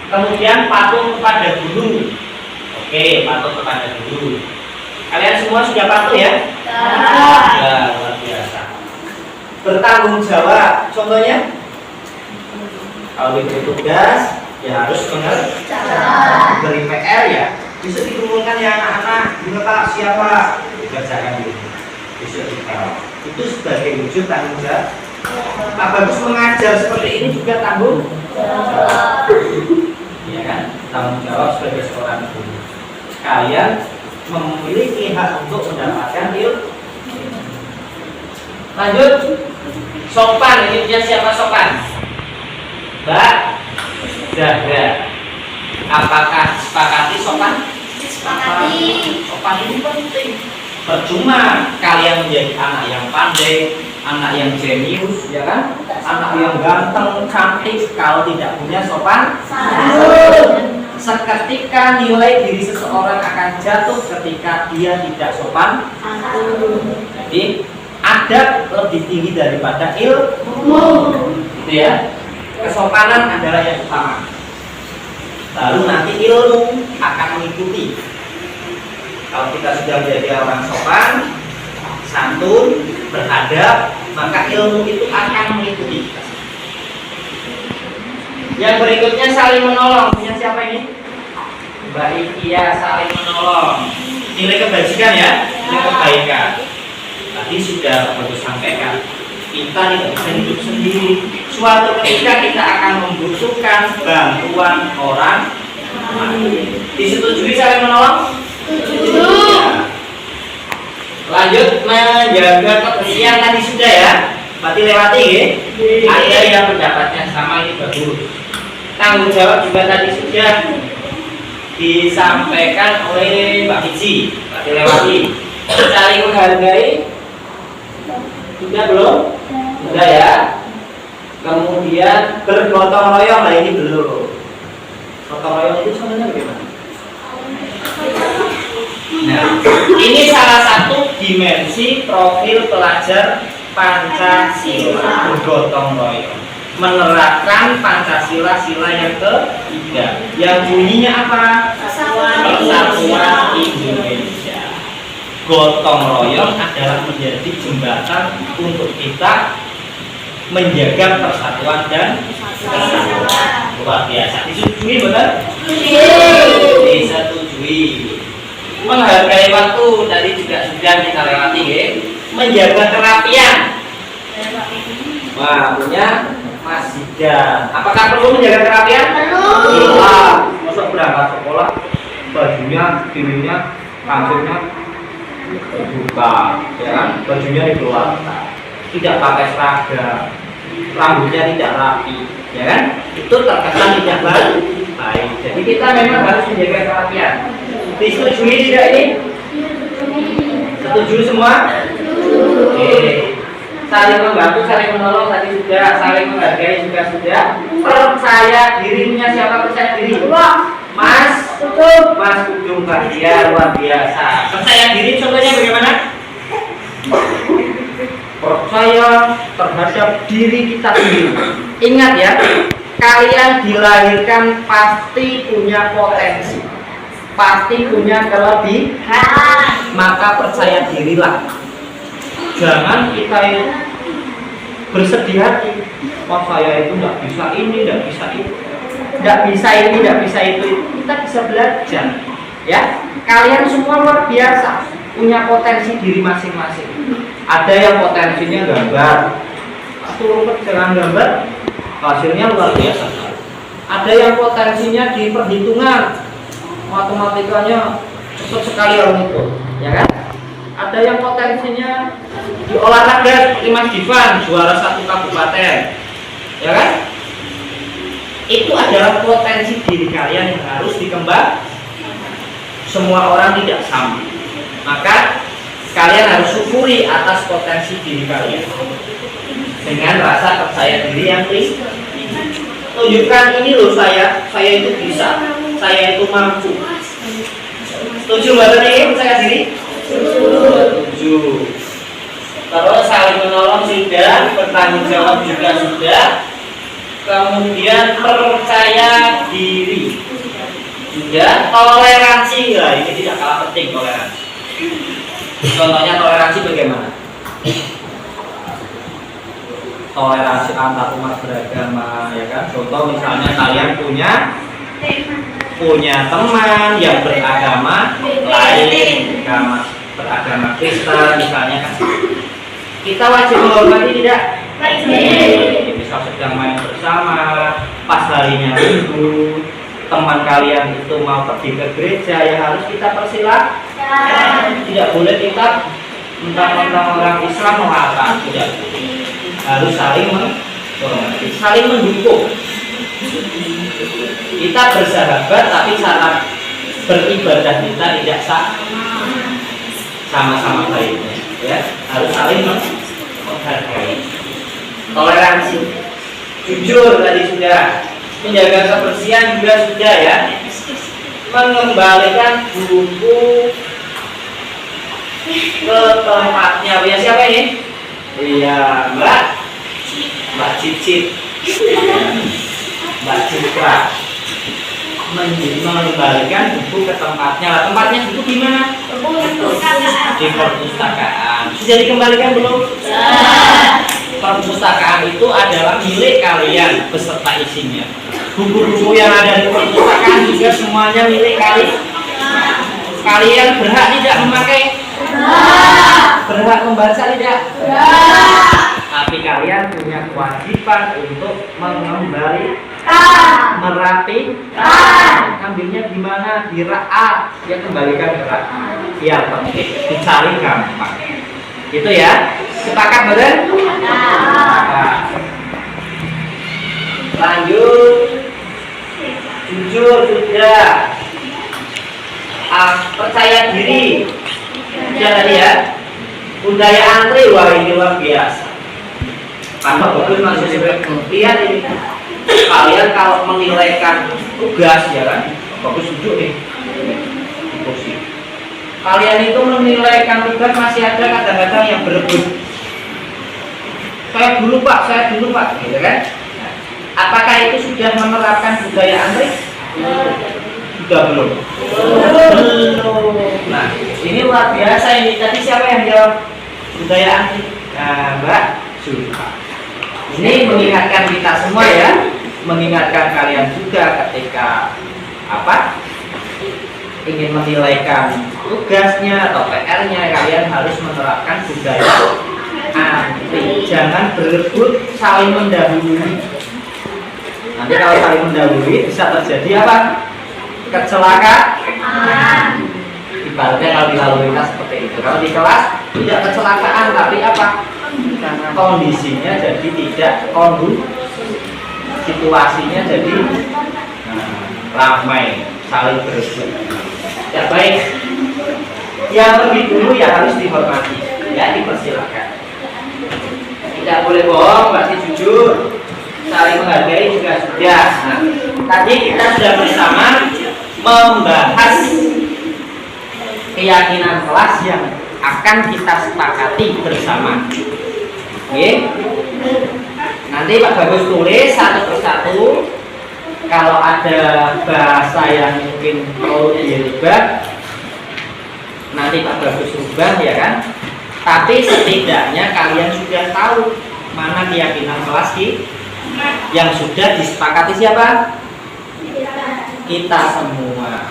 Kemudian patuh kepada guru. Oke, patuh kepada guru. Kalian semua sudah patuh ya? Ya, luar biasa. Bertanggung jawab. Contohnya, kalau diberi tugas, ya harus mengerjakan. Beri PR ya, bisa dikumpulkan ya anak-anak. Gimana Pak, siapa? Dikerjakan dulu. Bisa dikawal. Itu sebagai wujud tanggung jawab. Pak Bagus mengajar seperti ini juga tanggung jawab. Ya kan? Tanggung jawab sebagai seorang guru. Kalian memiliki hak untuk mendapatkan ilmu. Lanjut, Sopan ini punya siapa sopan? Mbak Zahra. Apakah sepakati sopan? Sepakati. Sopan ini penting. Percuma kalian menjadi anak yang pandai, anak yang jenius, ya kan? Anak yang ganteng, cantik, kalau tidak punya sopan santun. Seketika nilai diri seseorang akan jatuh ketika dia tidak sopan santun. Jadi adab lebih tinggi daripada ilmu, gitu ya. Kesopanan adalah yang utama. Lalu nanti ilmu akan mengikuti. Kalau kita sudah menjadi orang sopan, santun, beradab, maka ilmu itu akan mengikuti. Yang berikutnya saling menolong. Punya siapa ini? Mbak Ikia, saling menolong. Nilai kebajikan ya, nilai kebaikan. Tadi sudah Bapak sampaikan, kita tidak bisa hidup sendiri. Suatu ketika kita akan membutuhkan bantuan orang lain. Disetujui saling menolong? Ya. Lanjut menjaga kebersihan tadi sudah ya. Berarti lewati ya. Ada yang pendapatnya sama, ini bagus. Tanggung jawab juga tadi sudah disampaikan oleh Mbak Hiji. Berarti lewati. Saling menghargai sudah belum? Sudah ya. Kemudian bergotong royong, lah ini belum. Gotong royong itu sebenarnya bagaimana? Nah, ini salah satu dimensi profil pelajar Pancasila, bergotong royong, menerapkan Pancasila sila yang ketiga, yang bunyinya apa? Persatuan Indonesia. Gotong royong adalah menjadi jembatan untuk kita menjaga persatuan dan kesatuan. Luar biasa. Disetujui benar? Disetujui. Menghargai waktu tadi juga sudah kita lewati ya. Menjaga kerapian. Wah, punya Mas Zidan. Apakah perlu menjaga kerapian? Perlu. Masa berangkat sekolah bajunya, dirinya, kantornya dibuka, ya kan? Bajunya dikeluarkan, tidak pakai seragam, rambutnya tidak rapi, ya kan? Itu terkesan tidak baik. Jadi kita memang harus menjaga kerapian. Disetujui tidak ini? Setuju semua? Oke. Saling membantu, saling menolong tadi sudah, saling menghargai juga sudah. Percaya dirinya, siapa percaya diri? Mas Kudung Bahagia, luar biasa. Percaya diri contohnya bagaimana? Percaya terhadap diri kita sendiri. Ingat ya, kalian dilahirkan pasti punya potensi, pasti punya kelebihan, maka percaya dirilah. Jangan kita bersedih hati, oh saya itu tidak bisa ini, tidak bisa itu, tidak bisa ini, tidak bisa itu. Kita bisa belajar, ya. Kalian semua luar biasa, punya potensi diri masing-masing. Ada yang potensinya gambar, suruh jangan gambar, hasilnya luar biasa. Ada yang potensinya di perhitungan, matematikanya cepat sekali orang itu, ya kan? Ada yang potensinya di olahraga seperti Mas Divan, juara 1 kabupaten, ya kan? Itu adalah potensi diri kalian yang harus dikembang. Semua orang tidak sama, maka kalian harus syukuri atas potensi diri kalian dengan rasa percaya diri yang tinggi. Tunjukkan ini loh saya itu bisa, saya itu mampu. Setuju mbak ini percaya diri? Setuju. Terus saling menolong sudah, bertanggung jawab juga sudah. Kemudian percaya diri sudah, toleransi ya, ini tidak kalah penting toleransi. Contohnya toleransi bagaimana? Toleransi antar umat beragama, ya kan? Contoh misalnya kalian punya teman yang beragama lain, beragama Kristen misalnya kan, kita wajib menghormati tidak? Misal sedang main bersama, pas harinya Minggu, teman kalian itu mau pergi ke gereja, ya harus kita persilahkan. Tidak boleh kita mentang-mentang orang Islam mengatakan tidak boleh. harus saling menghormati, saling mendukung. Kita bersahabat tapi cara beribadah kita tidak sama-sama baiknya, ya harus saling menghargai. Toleransi, jujur tadi sudah, menjaga kebersihan juga sudah ya, mengembalikan buku ke tempatnya. Punya siapa ini? Iya, Mbak Cicit, Mbak Citra, mengembalikan buku ke tempatnya. Tempatnya buku di mana? Di perpustakaan. Sudah dikembalikan belum? Perpustakaan itu adalah milik kalian beserta isinya. Buku-buku yang ada di perpustakaan juga semuanya milik kalian. Kalian berhak tidak memakai? Berhak membaca tidak? Tapi kalian punya kewajiban untuk mengembalikan, merapi. Ambilnya di mana? Di ra'a. Ya kembalikan ke ra'a. Biar penting, dicari gampang. Gitu ya. Sepakat betul? Lanjut. Jujur sudah. Percaya diri. Sudah tadi ya. Budaya antri, wah ini luar biasa. Karena betul masih lihat ini. Kalian kalau menilaikan tugas ya kan, bagus duduk nih. Kursi. Kalian itu menilaikan tugas masih ada kadang-kadang yang berebut. Saya dulu pak, gitu kan? Apakah itu sudah menerapkan budaya antri? Sudah belum? Belum. Nah, ini luar biasa ini. Tadi siapa yang jawab budaya antri? Nah, Mbak Zulfa. Ini mengingatkan kita semua ya, mengingatkan kalian juga ketika ingin menilaikan tugasnya atau PR-nya, kalian harus menerapkan budaya antri. Jangan berebut, saling mendahului. Nanti kalau saling mendahului bisa terjadi apa? Kecelakaan. Ibaratnya kalau di lalu lintas seperti itu. Kalau di kelas tidak kecelakaan, tapi apa? Kondisinya jadi tidak kondusif, situasinya jadi ramai, saling berebut. Ya baik, yang lebih dulu ya harus dihormati, ya dipersilakan. Tidak boleh bohong, berarti jujur, saling menghargai juga sudah. Nah, tadi kita sudah bersama membahas keyakinan kelas yang akan kita sepakati bersama. Oke. Nanti Pak Bagus tulis satu persatu. Kalau ada bahasa yang mungkin perlu dirubah, nanti Pak Bagus rubah ya kan. Tapi setidaknya kalian sudah tahu mana keyakinan kelas yang sudah disepakati siapa? Kita semua.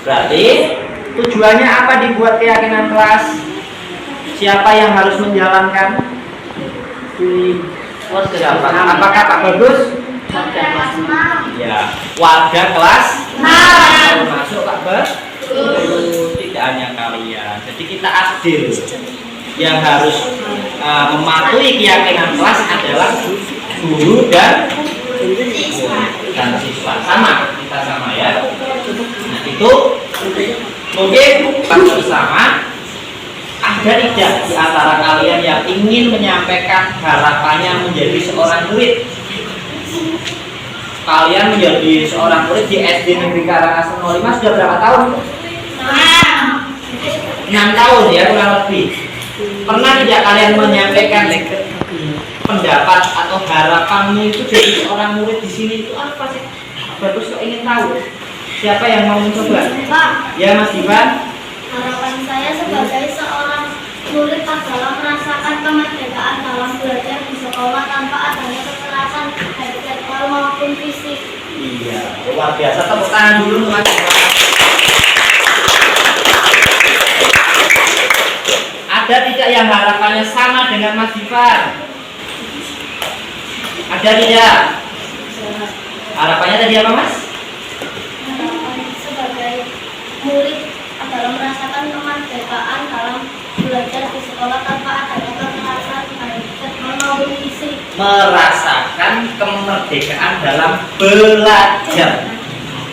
Berarti tujuannya apa dibuat keyakinan kelas? Siapa yang harus menjalankan? Siapa? Apakah Pak Bagus? Ya, warga kelas masuk Pak Bagus. Tidak hanya kalian. Jadi kita adil. Yang harus mematuhi keyakinan kelas adalah guru dan siswa. Sama, kita sama ya. Nah itu mungkin pas bersama. Ada tidak di antara kalian yang ingin menyampaikan harapannya menjadi seorang murid? Kalian menjadi seorang murid di SD Negeri Karangasem 05 sudah berapa tahun? 6 tahun ya kurang lebih. Pernah tidak kalian menyampaikan pendapat atau harapanmu itu jadi seorang murid di sini itu apa sih? Bagus kok ingin tahu. Siapa yang mau mencoba? Pak, Ya Mas Ivan. harapan saya sebagai seorang murid adalah merasakan kemerdekaan dalam belajar di sekolah tanpa adanya kekerasan baik verbal maupun fisik. Iya, luar biasa. Tepuk tangan dulu Mas Ivan. Ada tidak yang harapannya sama dengan Mas Ivan? Ada tidak? Harapannya tadi apa Mas? Harapan sebagai murid adalah merasakan kemerdekaan dalam belajar di sekolah tanpa adanya kekerasan baik verbal maupun fisik. merasakan kemerdekaan dalam belajar.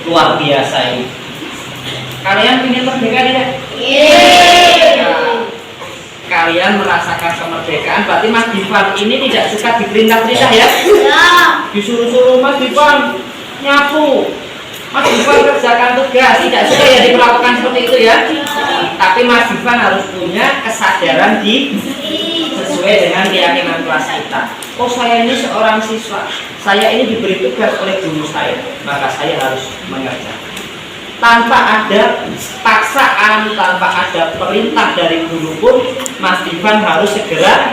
Luar biasa ini. Kalian ingin merdeka tidak? Nah, kalian merasakan kemerdekaan, berarti Mas Divan ini tidak suka diperintah-perintah ya? Disuruh-suruh Mas Divan nyapu, Mas Divan kerjakan tugas, tidak suka ya diperlakukan seperti itu ya? Tapi Mas Divan harus punya kesadaran sesuai dengan keyakinan kelas kita. Oh, saya ini seorang siswa, saya ini diberi tugas oleh guru saya, maka saya harus mengerjakan. Tanpa ada paksaan, tanpa ada perintah dari guru pun, Mas Divan harus segera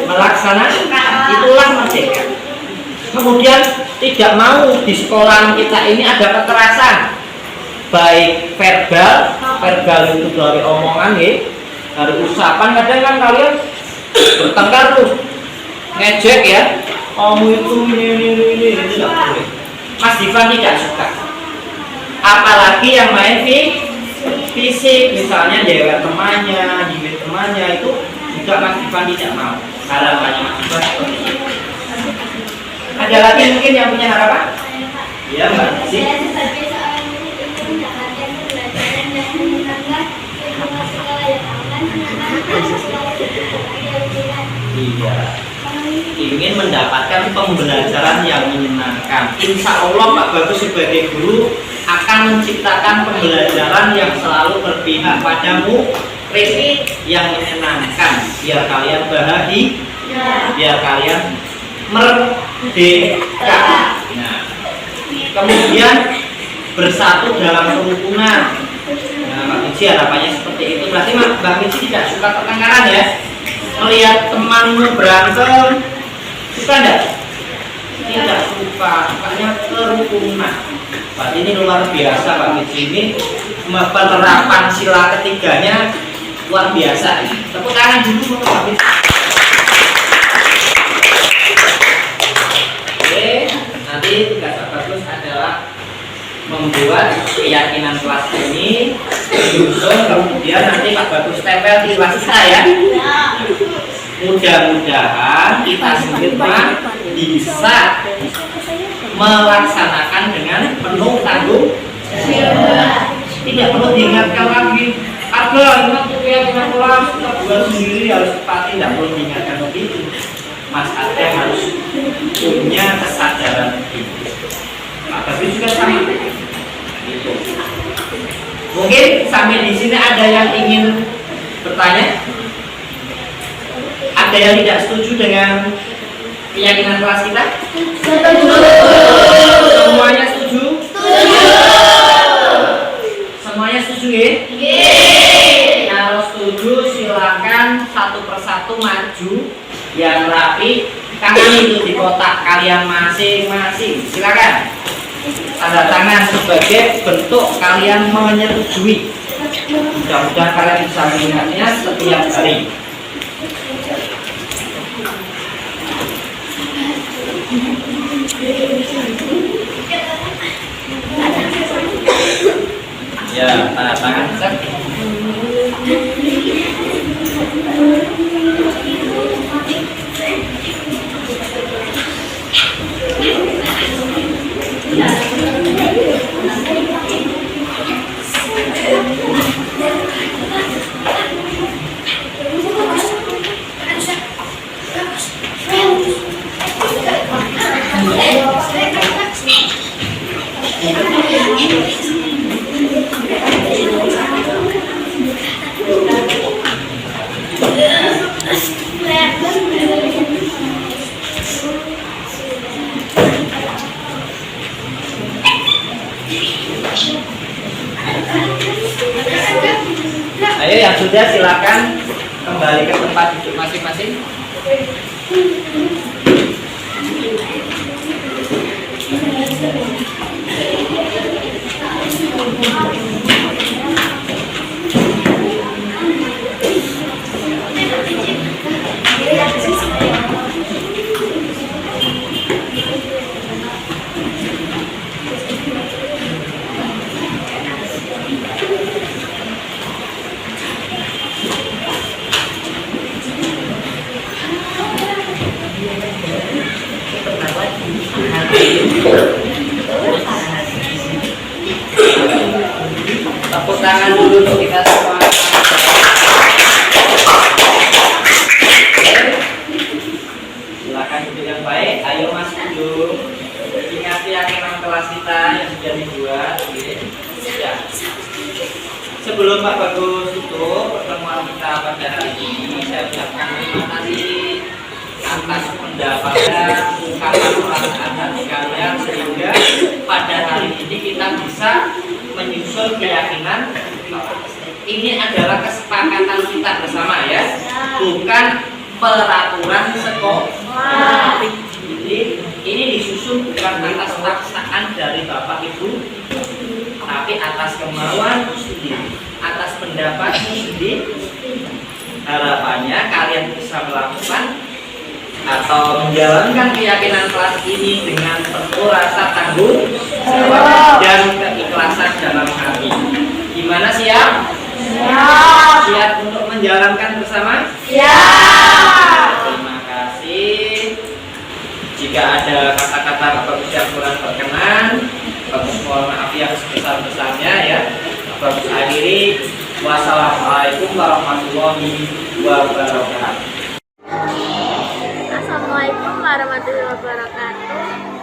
melaksanakan. Itulah merdeka. Kemudian tidak mau di sekolah kita ini ada kekerasan, baik verbal itu dari omongan ya, dari ucapan. Kadang kan kalian bertengkar tuh, ngejek ya, kamu itu ini tidak boleh. Mas Divan tidak suka. Apalagi yang main fisik, misalnya dewek temannya, jiwit temannya, itu juga Mas Divan tidak mau. Harapannya Mas Divan seperti itu. Ada lagi mungkin yang punya harapan? Iya Mbak Sih. Iya. Ingin mendapatkan pembelajaran yang menyenangkan. Insya Allah Pak Bagus sebagai guru akan menciptakan pembelajaran yang selalu berpihak padamu, yang menyenangkan, biar kalian bahagia, biar kalian merdeka. Nah, kemudian bersatu dalam kerukunan. Nah, Mbak Mici harapannya seperti itu. Berarti Mbak Mici tidak suka pertengkaran ya? Melihat temanmu berantem, suka enggak? Tidak suka, sukanya kerukunan. Berarti ini luar biasa Mbak Mici, ini penerapan sila ketiganya luar biasa. Tepuk tangan dulu untuk Mbak Mici. Oke, nanti tugas Pak Bagus adalah membuat keyakinan kelas ini disusun, kemudian nanti Pak Bagus tempel di kelas kita ya. Mudah-mudahan kita semua bisa melaksanakan dengan penuh tanggung jawab. Tidak perlu diingatkan lagi, ada ingat keyakinan kelas kita buat sendiri harus pasti, tidak perlu diingatkan begitu. Mas Ade harus punya kesadaran itu. Pak Bagus juga sama. Gitu. Mungkin sampai di sini ada yang ingin bertanya? Ada yang tidak setuju dengan keyakinan kelas kita? Semuanya setuju? Semuanya setuju ya? Kalau setuju silakan satu persatu maju yang rapi, tangan itu di kotak kalian masing-masing. Silakan tanda tangan sebagai bentuk kalian menyetujui. Mudah-mudahan kalian bisa melihatnya setiap hari. Ya, tanda tangan set. Ayo yang sudah silakan kembali ke tempat duduk masing-masing. Tepuk tangan dulu untuk kita semua. Silakan duduk yang baik. Ayo Mas duduk. Ingat keyakinan kelas kita yang sudah dibuat. Ya. Sebelum Pak Bagus tutup pertemuan kita pada hari ini, saya ucapkan terima kasih atas pendapatnya, ungkapan perasaan hati kalian, sehingga pada hari ini kita bisa menyusun keyakinan. Ini adalah kesepakatan kita bersama ya, bukan peraturan sekolah. Jadi ini disusun bukan atas paksaan dari Bapak Ibu, tapi atas kemauan sendiri, atas pendapatmu sendiri. Harapannya kalian bisa melakukan atau menjalankan keyakinan kelas ini dengan penuh rasa tanggung jawab dan keikhlasan dalam hati. Gimana, siap? Siap untuk menjalankan bersama? Terima kasih. Jika ada kata-kata Bagus yang kurang berkenan, Bagus mohon maaf yang sebesar-besarnya ya. Bagus akhiri. Wassalamualaikum warahmatullahi wabarakatuh. Assalamualaikum warahmatullahi wabarakatuh.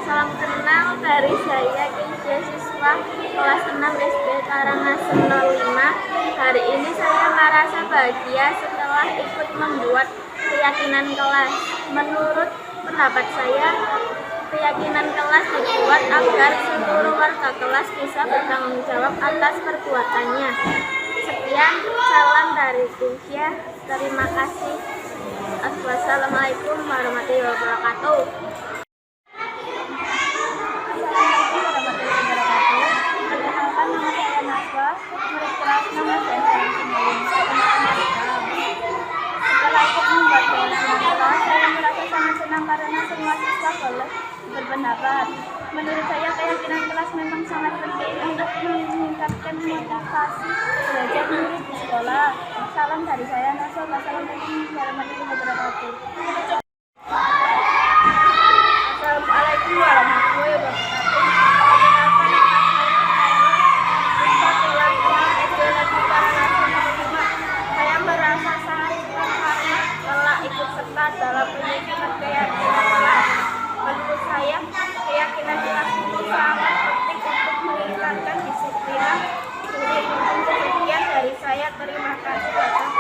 Salam kenal dari saya Kinsia siswa kelas 6 SD Karangasem 05. Hari ini saya merasa bahagia setelah ikut membuat keyakinan kelas. Menurut pendapat saya, keyakinan kelas dibuat agar seluruh warga kelas bisa bertanggung jawab atas perbuatannya. Sekian, salam dari Kinsia. Terima kasih. Wassalamualaikum warahmatullahi wabarakatuh. Assalamualaikum warahmatullahi wabarakatuh. Perkenalkan, nama saya Naswa, murid kelas 6 Setelah ikut membuat keyakinan kelas, saya merasa sangat senang karena semua siswa boleh berpendapat. Menurut saya, keyakinan kelas memang sangat penting untuk meningkatkan motivasi belajar murid di sekolah. Salam dari saya, Naswa. Wassalamualaikum warahmatullahi wabarakatuh. Assalamualaikum warahmatullahi wabarakatuh. Saya merasa sangat senang karena telah ikut serta dalam penyusunan keyakinan kelas. Menurut saya, keyakinan kelas itu sangat penting untuk meningkatkan disiplin murid. Sekian dari saya, terima kasih.